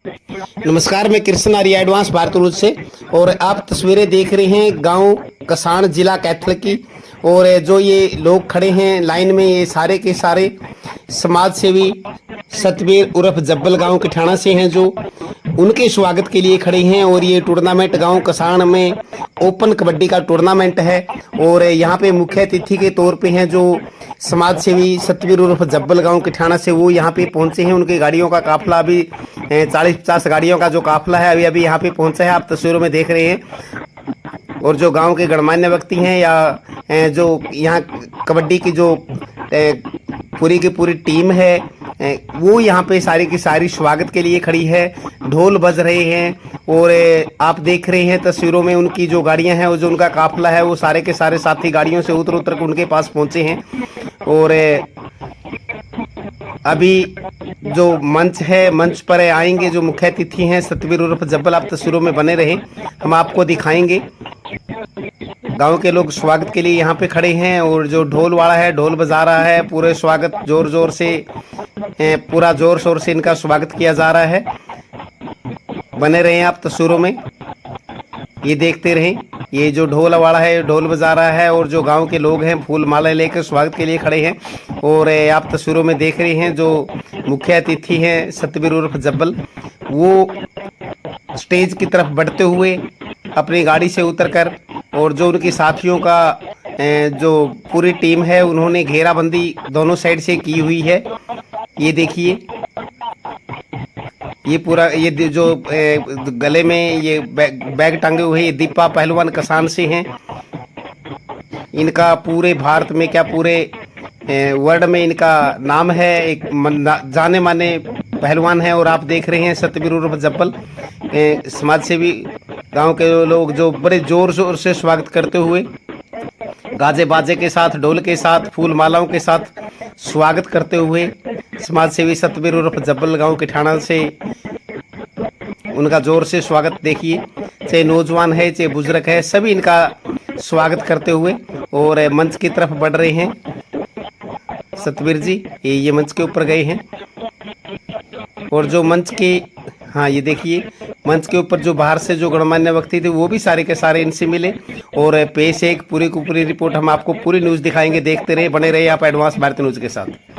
नमस्कार, मैं कृष्ण आर्य advance Bharat news से। और आप तस्वीरें देख रहे हैं गांव कसाण जिला कैथल की। और जो ये लोग खड़े हैं लाइन में, ये सारे के सारे समाज सेवी सतबीर उर्फ जब्बल गांव के ठाणा से हैं, जो उनके स्वागत के लिए खड़े हैं। और ये टूर्नामेंट गांव कसाण में ओपन कबड्डी का टूर्नामेंट है। और यहाँ पे मुख्य अतिथि के तौर पे हैं जो समाज सेवी सतबीर उर्फ जब्बल गांव के ठाणा से, वो यहाँ पे पहुंचे हैं। उनकी गाड़ियों का काफिला अभी 40-50 गाड़ियों का जो काफिला है अभी अभी यहाँ पे पहुंचा है, आप तस्वीरों में देख रहे हैं। और जो गांव के गणमान्य व्यक्ति हैं या जो यहाँ कबड्डी की जो पूरी की पूरी टीम है, वो यहाँ पे सारी की सारी स्वागत के लिए खड़ी है। ढोल बज रहे हैं और आप देख रहे हैं तस्वीरों में उनकी जो गाड़ियां हैं, वो जो उनका काफिला है, वो सारे के सारे साथी गाड़ियों से उतर उतर उनके पास पहुंचे हैं। और अभी जो मंच है, मंच पर आएंगे जो मुख्य अतिथि हैं सतबीर उर्फ जब्बल। आप तस्वीरों में बने रहें, हम आपको दिखाएंगे। गांव के लोग स्वागत के लिए यहाँ पे खड़े हैं और जो ढोल वाला है ढोल बजा रहा है। पूरे स्वागत जोर जोर से, पूरा जोर शोर से इनका स्वागत किया जा रहा है। बने रहें आप तस्वीरों में, ये देखते रहें। ये जो ढोल वाला है ढोल बजा रहा है और जो गांव के लोग हैं फूल माला लेकर स्वागत के लिए खड़े हैं। और आप तस्वीरों में देख रहे हैं जो मुख्य अतिथि हैं सतबीर उर्फ जब्बल, वो स्टेज की तरफ बढ़ते हुए अपनी गाड़ी से उतरकर, और जो उनके साथियों का जो पूरी टीम है उन्होंने घेराबंदी दोनों साइड से की हुई है। ये देखिए, ये पूरा ये जो गले में ये बैग टांगे हुए, ये दीपा पहलवान कसान से हैं। इनका पूरे भारत में क्या पूरे वर्ल्ड में इनका नाम है, एक जाने माने पहलवान है। और आप देख रहे हैं सतबीर उर्फ जब्बल, समाज सेवी गांव के लोग जो बड़े जोर शोर से स्वागत करते हुए, गाजे बाजे के साथ, ढोल के साथ, फूल मालाओं के साथ स्वागत करते हुए समाज सेवी सतबीर उर्फ जब्बल गांव के ठाणा से उनका जोर से स्वागत देखिए। चाहे नौजवान है चाहे बुजुर्ग है, सभी इनका स्वागत करते हुए और मंच की तरफ बढ़ रहे हैं। सतबीर जी ये मंच के ऊपर गए हैं और जो मंच के, हाँ ये देखिए, मंच के ऊपर जो बाहर से जो गणमान्य व्यक्ति थे वो भी सारे के सारे इनसे मिले। और पेश एक पूरी की पूरी रिपोर्ट हम आपको पूरी न्यूज़ दिखाएंगे। देखते रहे, बने रहे आप एडवांस भारत न्यूज़ के साथ।